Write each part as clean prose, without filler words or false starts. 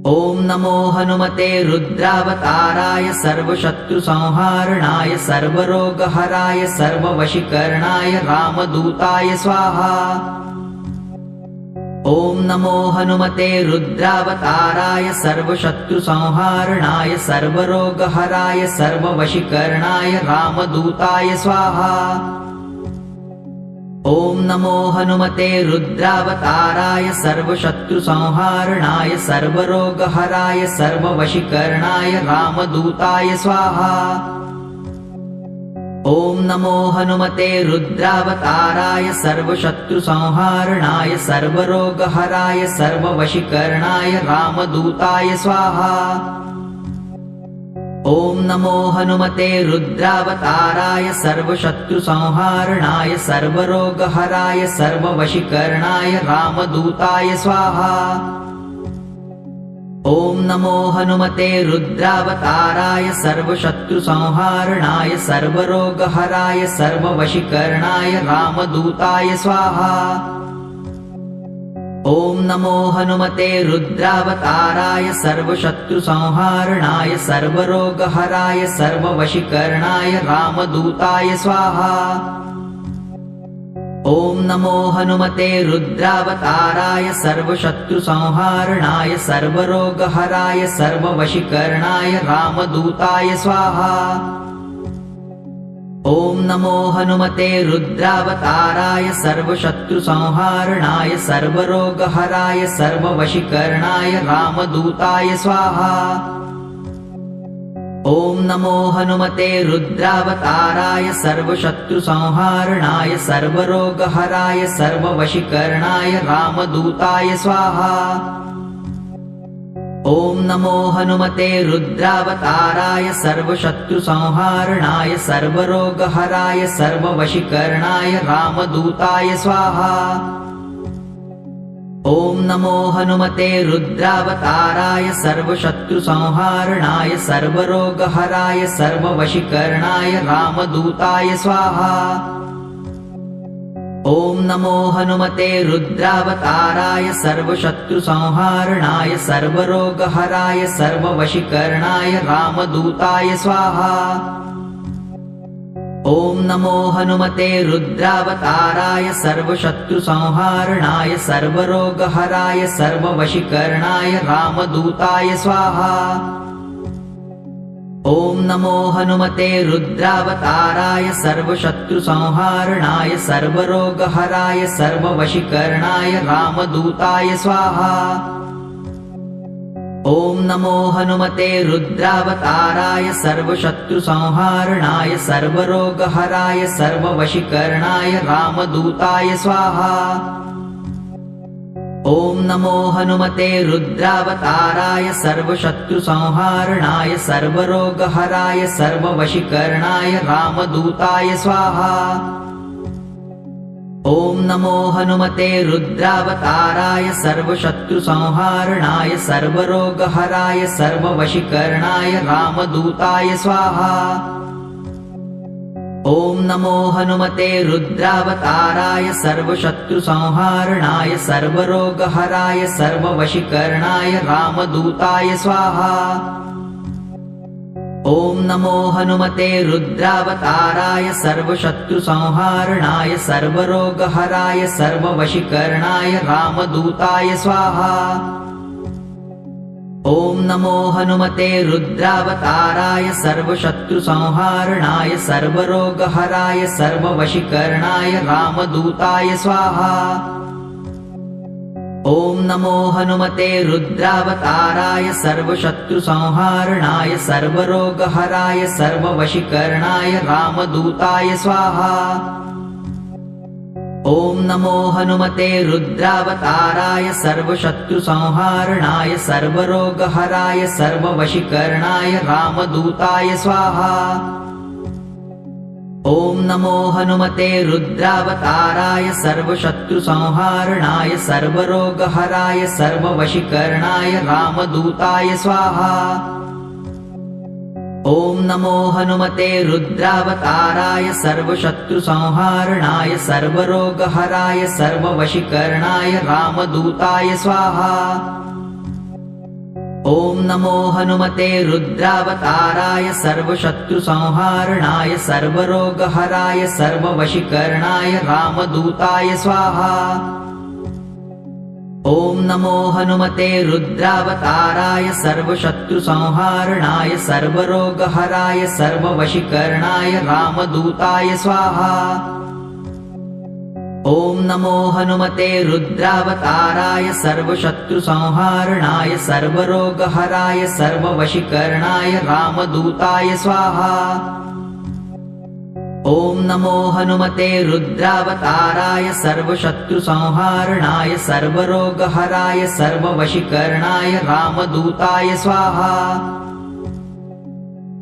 ॐ नमो हनुमते रुद्रावताराय सर्वशत्रुसंहारणाय सर्वरोगहराय सर्ववशीकरणाय रामदूताय स्वाहा। ॐ नमो हनुमते रुद्रावताराय सर्वशत्रुसंहारणाय सर्वरोगहराय सर्ववशीकरणाय रामदूताय स्वाहा। ॐ नमो हनुमते रुद्रावताराय सर्वशत्रुसंहारणाय सर्वरोगहराय सर्ववशीकरणाय रामदूताय स्वाहा। ॐ नमो हनुमते रुद्रावताराय सर्वशत्रुसंहारणाय सर्वरोगहराय सर्ववशीकरणाय रामदूताय स्वाहा। ॐ नमो हनुमते रुद्रावताराय सर्वशत्रुसंहारणाय सर्वरोगहराय सर्ववशीकरणाय रामदूताय स्वाहा। ॐ नमो हनुमते रुद्रावताराय सर्वशत्रुसंहारणाय सर्वरोगहराय सर्ववशीकरणाय रामदूताय स्वाहा। ॐ नमो हनुमते रुद्रावताराय सर्वशत्रुसंहारणाय सर्वरोगहराय सर्ववशीकरणाय रामदूताय स्वाहा। ॐ नमो हनुमते रुद्रावताराय सर्वशत्रुसंहारणाय सर्वरोगहराय सर्ववशीकरणाय रामदूताय स्वाहा। ॐ नमो हनुमते रुद्रावताराय सर्वशत्रुसंहारणाय सर्वरोगहराय सर्ववशीकरणाय रामदूताय स्वाहा। ॐ नमो हनुमते रुद्रावताराय सर्वशत्रुसंहारणाय सर्वरोगहराय सर्ववशीकरणाय रामदूताय स्वाहा। ॐ नमो हनुमते रुद्रावताराय सर्वशत्रुसंहारणाय सर्वरोगहराय सर्ववशीकरणाय रामदूताय स्वाहा। ॐ नमो हनुमते रुद्रावताराय सर्वशत्रुसंहारणाय सर्वरोगहराय सर्ववशीकरणाय रामदूताय स्वाहा। ॐ नमो हनुमते रुद्रावताराय सर्वशत्रुसंहारणाय सर्वरोगहराय सर्ववशीकरणाय रामदूताय स्वाहा। ॐ नमो हनुमते रुद्रावताराय सर्वशत्रुसंहारणाय सर्वरोगहराय सर्ववशीकरणाय रामदूताय स्वाहा। ॐ नमो हनुमते रुद्रावताराय सर्वशत्रुसंहारणाय सर्वरोगहराय सर्ववशीकरणाय रामदूताय स्वाहा। ॐ नमो हनुमते रुद्रावताराय सर्वशत्रुसंहारणाय सर्वरोगहराय सर्ववशीकरणाय रामदूताय स्वाहा। ॐ नमो हनुमते रुद्रावताराय सर्वशत्रुसंहारणाय सर्वरोगहराय सर्ववशीकरणाय रामदूताय स्वाहा। ॐ नमो हनुमते रुद्रावताराय सर्वशत्रुसंहारणाय सर्वरोगहराय सर्ववशीकरणाय रामदूताय स्वाहा। ॐ नमो हनुमते रुद्रावताराय सर्वशत्रुसंहारणाय सर्वरोगहराय सर्ववशीकरणाय रामदूताय स्वाहा। ॐ नमो हनुमते रुद्रावताराय सर्वशत्रुसंहारणाय सर्वरोगहराय सर्ववशीकरणाय रामदूताय स्वाहा। ॐ नमो हनुमते रुद्रावताराय सर्वशत्रुसंहारणाय सर्वरोगहराय सर्ववशीकरणाय रामदूताय स्वाहा। ॐ नमो हनुमते रुद्रावताराय सर्वशत्रुसंहारणाय सर्वरोगहराय सर्ववशीकरणाय रामदूताय स्वाहा। ॐ नमो हनुमते रुद्रावताराय सर्वशत्रुसंहारणाय सर्वरोगहराय सर्ववशीकरणाय रामदूताय स्वाहा। ॐ नमो हनुमते रुद्रावताराय सर्वशत्रुसंहारणाय सर्वरोगहराय सर्ववशीकरणाय रामदूताय स्वाहा। ॐ नमो हनुमते रुद्रावताराय सर्वशत्रुसंहारणाय सर्वरोगहराय सर्ववशीकरणाय रामदूताय स्वाहा। ॐ नमो हनुमते रुद्रावताराय सर्वशत्रुसंहारणाय सर्वरोगहराय सर्ववशीकरणाय रामदूताय स्वाहा। ॐ नमो हनुमते रुद्रावताराय सर्वशत्रुसंहारणाय सर्वरोगहराय सर्ववशीकरणाय रामदूताय स्वाहा। ॐ नमो हनुमते रुद्रावताराय सर्वशत्रुसंहारणाय सर्वरोगहराय सर्ववशीकरणाय रामदूताय स्वाहा। ॐ नमो हनुमते रुद्रावताराय सर्वशत्रुसंहारणाय सर्वरोगहराय सर्ववशीकरणाय रामदूताय स्वाहा।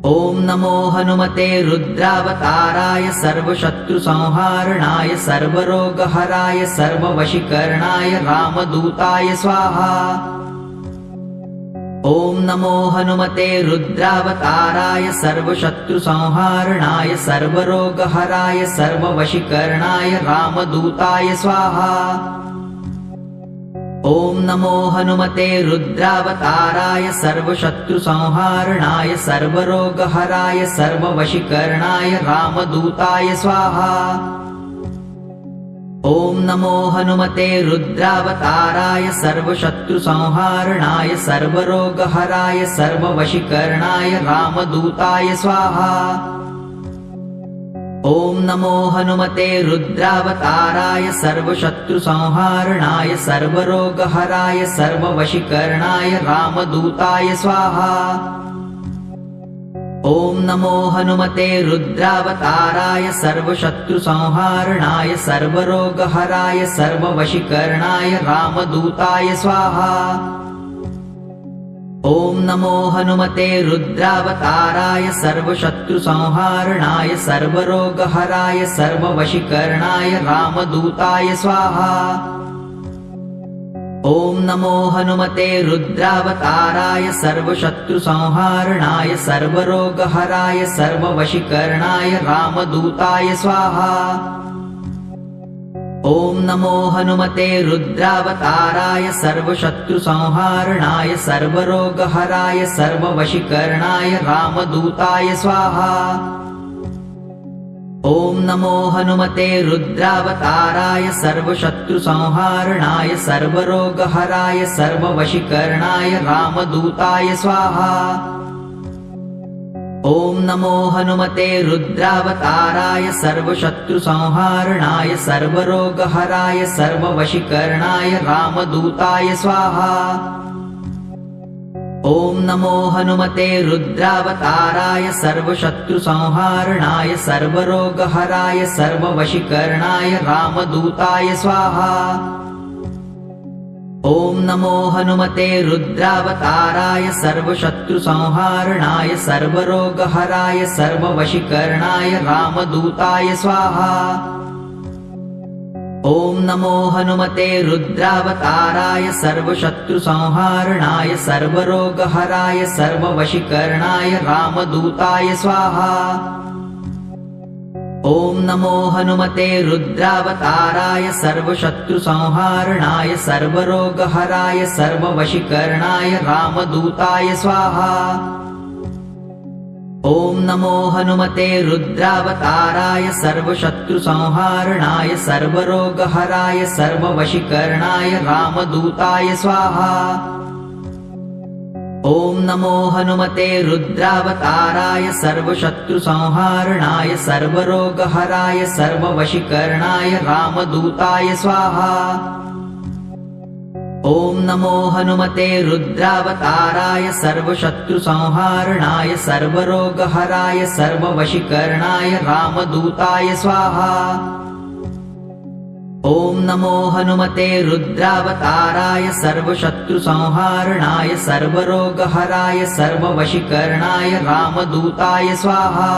ॐ नमो हनुमते रुद्रावताराय सर्वशत्रुसंहारणाय सर्वरोगहराय सर्ववशीकरणाय रामदूताय स्वाहा। ॐ नमो हनुमते रुद्रावताराय सर्वशत्रुसंहारणाय सर्वरोगहराय सर्ववशीकरणाय रामदूताय स्वाहा। ॐ नमो हनुमते रुद्रावताराय सर्वशत्रुसंहारणाय सर्वरोगहराय सर्ववशीकरणाय रामदूताय स्वाहा। ॐ नमो हनुमते रुद्रावताराय सर्वशत्रुसंहारणाय सर्वरोगहराय सर्ववशीकरणाय रामदूताय स्वाहा। ॐ नमो हनुमते रुद्रावताराय सर्वशत्रुसंहारणाय सर्वरोगहराय सर्ववशीकरणाय रामदूताय स्वाहा। ॐ नमो हनुमते रुद्रावताराय सर्वशत्रुसंहारणाय सर्वरोगहराय सर्ववशीकरणाय रामदूताय स्वाहा। ॐ नमो हनुमते रुद्रावताराय सर्वशत्रुसंहारणाय सर्वरोगहराय सर्ववशीकरणाय रामदूताय स्वाहा। ॐ नमो हनुमते रुद्रावताराय सर्वशत्रुसंहारणाय सर्वरोगहराय सर्ववशीकरणाय रामदूताय स्वाहा। ॐ नमो हनुमते रुद्रावताराय सर्वशत्रुसंहारणाय सर्वरोगहराय सर्ववशीकरणाय रामदूताय स्वाहा। ॐ नमो हनुमते रुद्रावताराय सर्वशत्रुसंहारणाय सर्वरोगहराय सर्ववशीकरणाय रामदूताय स्वाहा। ॐ नमो हनुमते रुद्रावताराय सर्वशत्रुसंहारणाय सर्वरोगहराय सर्ववशीकरणाय रामदूताय स्वाहा। ॐ नमो हनुमते रुद्रावताराय सर्वशत्रुसंहारणाय सर्वरोगहराय सर्ववशीकरणाय रामदूताय स्वाहा। ॐ नमो हनुमते रुद्रावताराय सर्वशत्रुसंहारणाय सर्वरोगहराय सर्ववशीकरणाय रामदूताय स्वाहा। ॐ नमो हनुमते रुद्रावताराय सर्वशत्रुसंहारणाय सर्वरोगहराय सर्ववशीकरणाय रामदूताय स्वाहा। ॐ नमो हनुमते रुद्रावताराय सर्वशत्रुसंहारणाय सर्वरोगहराय सर्ववशीकरणाय रामदूताय स्वाहा। ॐ नमो हनुमते रुद्रावताराय सर्वशत्रुसंहारणाय सर्वरोगहराय सर्ववशीकरणाय रामदूताय स्वाहा। ॐ नमो हनुमते रुद्रावताराय सर्वशत्रुसंहारणाय सर्वरोगहराय सर्ववशीकरणाय रामदूताय स्वाहा। ॐ नमो हनुमते रुद्रावताराय सर्वशत्रुसंहारणाय सर्वरोगहराय सर्ववशीकरणाय रामदूताय स्वाहा। ॐ नमो हनुमते रुद्रावताराय सर्वशत्रुसंहारणाय सर्वरोगहराय सर्ववशीकरणाय रामदूताय स्वाहा।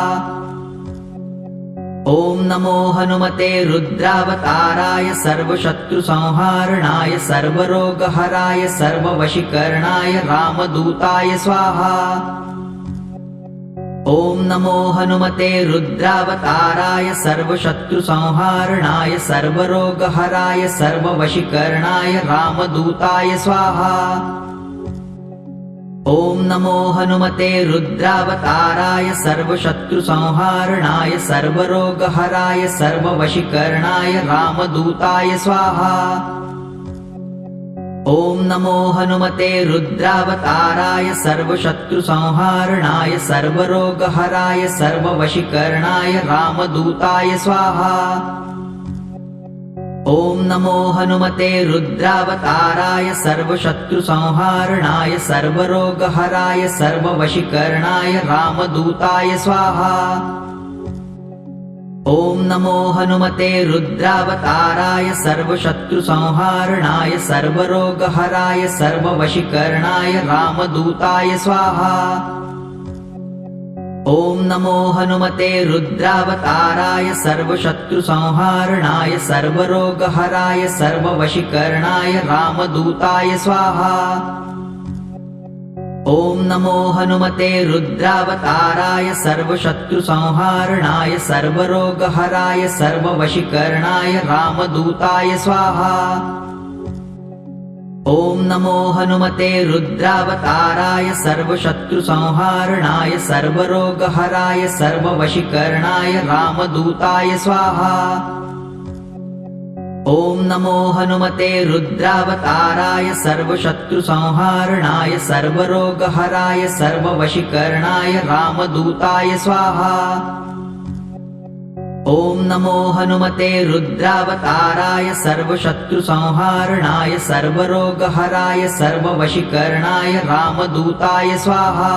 ॐ नमो हनुमते रुद्रावताराय सर्वशत्रुसंहारणाय सर्वरोगहराय सर्ववशीकरणाय रामदूताय स्वाहा। ॐ नमो हनुमते रुद्रावताराय सर्वशत्रुसंहारणाय सर्वरोगहराय सर्ववशीकरणाय रामदूताय स्वाहा। ॐ नमो हनुमते रुद्रावताराय सर्वशत्रुसंहारणाय सर्वरोगहराय सर्ववशीकरणाय रामदूताय स्वाहा। ॐ नमो हनुमते रुद्रावताराय सर्वशत्रुसंहारणाय सर्वरोगहराय सर्ववशीकरणाय रामदूताय स्वाहा। ॐ नमो हनुमते रुद्रावताराय सर्वशत्रुसंहारणाय सर्वरोगहराय सर्ववशीकरणाय रामदूताय स्वाहा। ॐ नमो हनुमते रुद्रावताराय सर्वशत्रुसंहारणाय सर्वरोगहराय सर्ववशीकरणाय रामदूताय स्वाहा। ॐ नमो हनुमते रुद्रावताराय सर्वशत्रुसंहारणाय सर्वरोगहराय सर्ववशीकरणाय रामदूताय स्वाहा। ॐ नमो हनुमते रुद्रावताराय सर्वशत्रुसंहारणाय सर्वरोगहराय सर्ववशीकरणाय रामदूताय स्वाहा। ॐ नमो हनुमते रुद्रावताराय सर्वशत्रुसंहारणाय सर्वरोगहराय सर्ववशीकरणाय रामदूताय स्वाहा। ॐ नमो हनुमते रुद्रावताराय सर्वशत्रुसंहारणाय सर्वरोगहराय सर्ववशीकरणाय रामदूताय स्वाहा। ॐ नमो हनुमते रुद्रावताराय सर्वशत्रुसंहारणाय सर्वरोगहराय सर्ववशीकरणाय रामदूताय स्वाहा।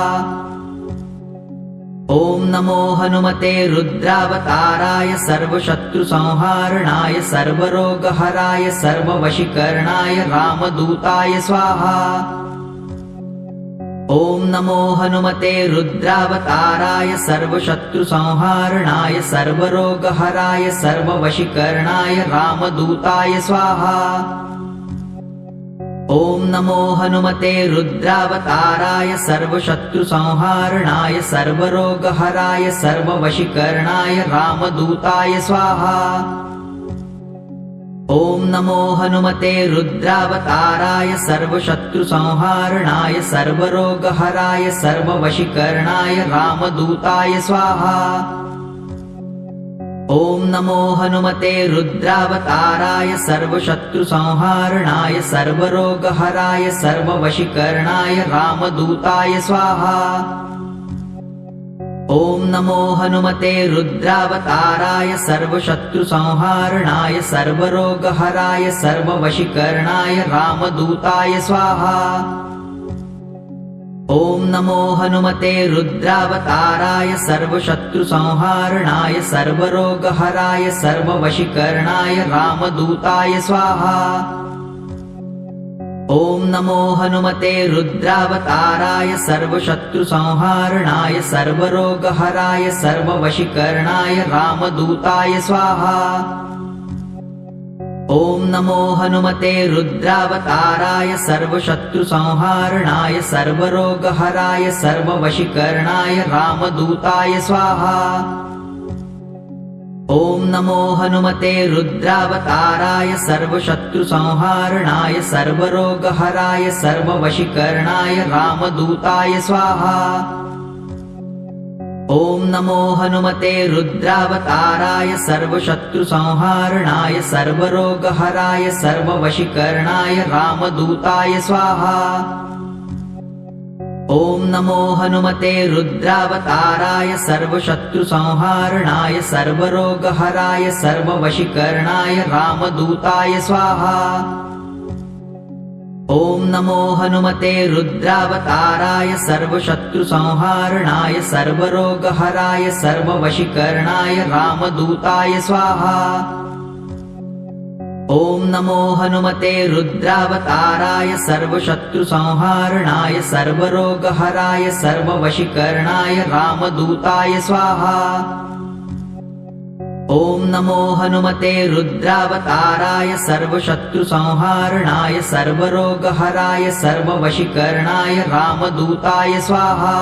ॐ नमो हनुमते रुद्रावताराय सर्वशत्रुसंहारणाय सर्वरोगहराय सर्ववशीकरणाय रामदूताय स्वाहा। ॐ नमो हनुमते रुद्रावताराय सर्वशत्रुसंहारणाय सर्वरोगहराय सर्ववशीकरणाय रामदूताय स्वाहा। ॐ नमो हनुमते रुद्रावताराय सर्वशत्रुसंहारणाय सर्वरोगहराय सर्ववशीकरणाय रामदूताय स्वाहा। ॐ नमो हनुमते रुद्रावताराय सर्वशत्रुसंहारणाय सर्वरोगहराय सर्ववशीकरणाय रामदूताय स्वाहा। ॐ नमो हनुमते रुद्रावताराय सर्वशत्रुसंहारणाय सर्वरोगहराय सर्ववशीकरणाय रामदूताय स्वाहा। ॐ नमो हनुमते रुद्रावताराय सर्वशत्रुसंहारणाय सर्वरोगहराय सर्ववशीकरणाय रामदूताय स्वाहा। ॐ नमो हनुमते रुद्रावताराय सर्वशत्रुसंहारणाय सर्वरोगहराय सर्ववशीकरणाय रामदूताय स्वाहा। ॐ नमो हनुमते रुद्रावताराय सर्वशत्रुसंहारणाय सर्वरोगहराय सर्ववशीकरणाय रामदूताय स्वाहा। ॐ नमो हनुमते रुद्रावताराय सर्वशत्रुसंहारणाय सर्वरोगहराय सर्ववशीकरणाय रामदूताय स्वाहा। ॐ नमो हनुमते रुद्रावताराय सर्वशत्रुसंहारणाय सर्वरोगहराय सर्ववशीकरणाय रामदूताय स्वाहा। ॐ नमो हनुमते रुद्रावताराय सर्वशत्रुसंहारणाय सर्वरोगहराय सर्ववशीकरणाय रामदूताय स्वाहा। ॐ नमो हनुमते रुद्रावताराय सर्वशत्रुसंहारणाय सर्वरोगहराय सर्ववशीकरणाय रामदूताय स्वाहा। ॐ नमो हनुमते रुद्रावताराय सर्वशत्रुसंहारणाय सर्वरोगहराय सर्ववशीकरणाय रामदूताय स्वाहा। ॐ नमो हनुमते रुद्रावताराय सर्वशत्रुसंहारणाय सर्वरोगहराय सर्ववशीकरणाय रामदूताय स्वाहा। ॐ नमो हनुमते रुद्रावताराय सर्वशत्रुसंहारणाय सर्वरोगहराय सर्ववशीकरणाय रामदूताय स्वाहा।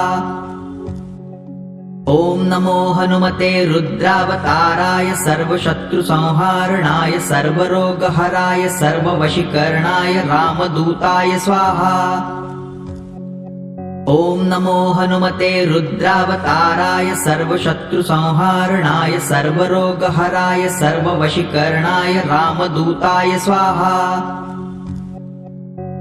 ॐ नमो हनुमते रुद्रावताराय सर्वशत्रुसंहारणाय सर्वरोगहराय सर्ववशीकरणाय रामदूताय स्वाहा। ॐ नमो हनुमते रुद्रावताराय सर्वशत्रुसंहारणाय सर्वरोगहराय सर्ववशीकरणाय रामदूताय स्वाहा।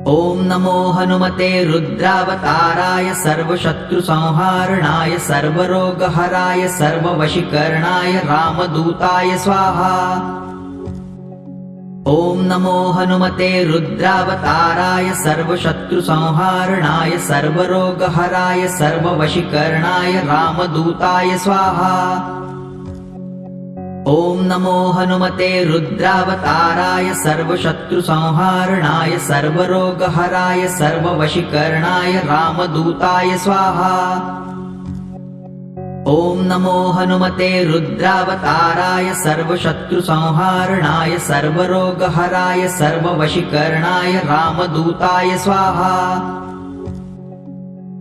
ॐ नमो हनुमते रुद्रावताराय सर्वशत्रुसंहारणाय सर्वरोगहराय सर्ववशीकरणाय रामदूताय स्वाहा। ॐ नमो हनुमते रुद्रावताराय सर्वशत्रुसंहारणाय सर्वरोगहराय सर्ववशीकरणाय रामदूताय स्वाहा। ॐ नमो हनुमते रुद्रावताराय सर्वशत्रुसंहारणाय सर्वरोगहराय सर्ववशीकरणाय रामदूताय स्वाहा। ॐ नमो हनुमते रुद्रावताराय सर्वशत्रुसंहारणाय सर्वरोगहराय सर्ववशीकरणाय रामदूताय स्वाहा।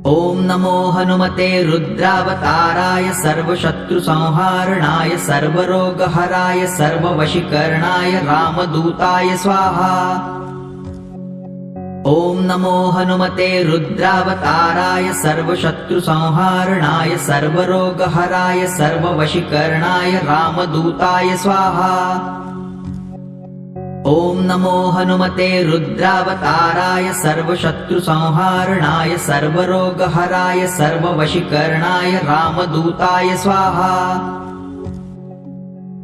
ॐ नमो हनुमते रुद्रावताराय सर्वशत्रुसंहारणाय सर्वरोगहराय सर्ववशीकरणाय रामदूताय स्वाहा। ॐ नमो हनुमते रुद्रावताराय सर्वशत्रुसंहारणाय सर्वरोगहराय सर्ववशीकरणाय रामदूताय स्वाहा। ॐ नमो हनुमते रुद्रावताराय सर्वशत्रुसंहारणाय सर्वरोगहराय सर्ववशीकरणाय रामदूताय स्वाहा।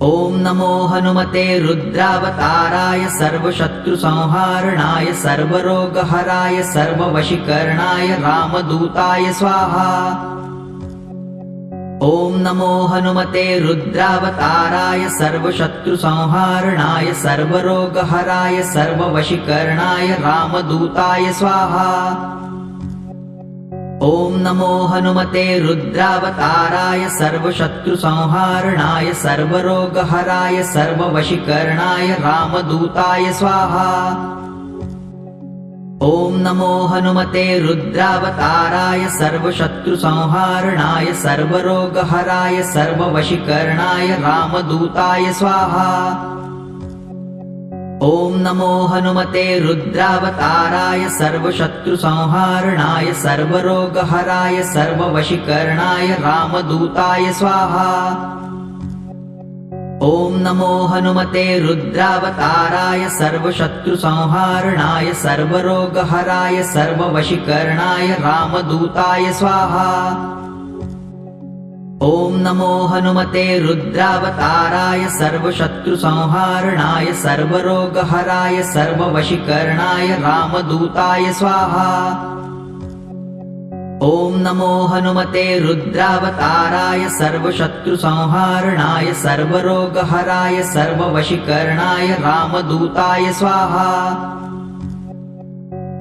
ॐ नमो हनुमते रुद्रावताराय सर्वशत्रुसंहारणाय सर्वरोगहराय सर्ववशीकरणाय रामदूताय स्वाहा। ॐ नमो हनुमते रुद्रावताराय सर्वशत्रुसंहारणाय सर्वरोगहराय सर्ववशीकरणाय रामदूताय स्वाहा। ॐ नमो हनुमते रुद्रावताराय सर्वशत्रुसंहारणाय सर्वरोगहराय सर्ववशीकरणाय रामदूताय स्वाहा। ॐ नमो हनुमते रुद्रावताराय सर्वशत्रुसंहारणाय सर्वरोगहराय सर्ववशीकरणाय रामदूताय स्वाहा। ॐ नमो हनुमते रुद्रावताराय सर्वशत्रुसंहारणाय सर्वरोगहराय सर्ववशीकरणाय रामदूताय स्वाहा। ॐ नमो हनुमते रुद्रावताराय सर्वशत्रुसंहारणाय सर्वरोगहराय सर्ववशीकरणाय रामदूताय स्वाहा। ॐ नमो हनुमते रुद्रावताराय सर्वशत्रुसंहारणाय सर्वरोगहराय सर्ववशीकरणाय रामदूताय स्वाहा। ॐ नमो हनुमते रुद्रावताराय सर्वशत्रुसंहारणाय सर्वरोगहराय सर्ववशीकरणाय रामदूताय स्वाहा।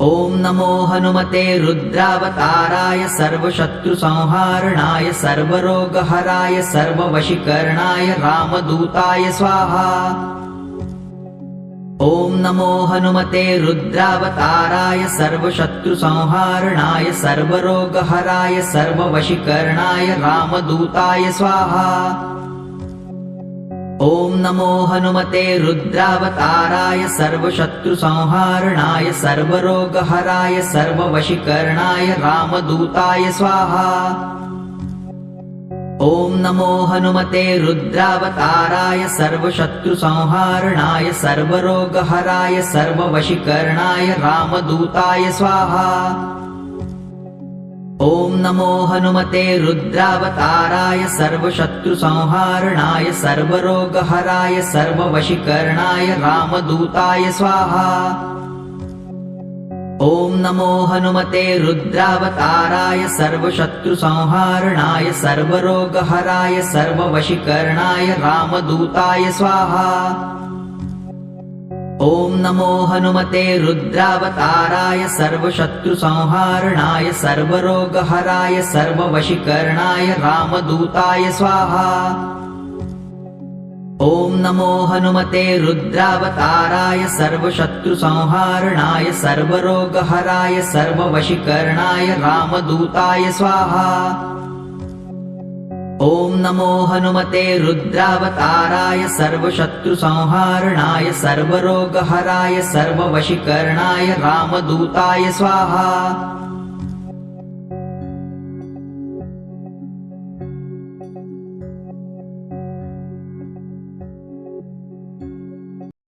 ॐ नमो हनुमते रुद्रावताराय सर्वशत्रुसंहारणाय सर्वरोगहराय सर्ववशीकरणाय रामदूताय स्वाहा। ॐ नमो हनुमते रुद्रावताराय सर्वशत्रुसंहारणाय सर्वरोगहराय सर्ववशीकरणाय रामदूताय स्वाहा। ॐ नमो हनुमते रुद्रावताराय सर्वशत्रुसंहारणाय सर्वरोगहराय सर्ववशीकरणाय रामदूताय स्वाहा। ॐ नमो हनुमते रुद्रावताराय सर्वशत्रुसंहारणाय सर्वरोगहराय सर्ववशीकरणाय रामदूताय स्वाहा। ॐ नमो हनुमते रुद्रावताराय सर्वशत्रुसंहारणाय सर्वरोगहराय सर्ववशीकरणाय रामदूताय स्वाहा। ॐ नमो हनुमते रुद्रावताराय सर्वशत्रुसंहारणाय सर्वरोगहराय सर्ववशीकरणाय रामदूताय स्वाहा। ॐ नमो हनुमते रुद्रावताराय सर्वशत्रुसंहारणाय सर्वरोगहराय सर्ववशीकरणाय रामदूताय स्वाहा। ॐ नमो हनुमते रुद्रावताराय सर्वशत्रुसंहारणाय सर्वरोगहराय सर्ववशीकरणाय रामदूताय स्वाहा। ॐ नमो हनुमते रुद्रावताराय सर्वशत्रुसंहारणाय सर्वरोगहराय सर्ववशीकरणाय रामदूताय स्वाहा।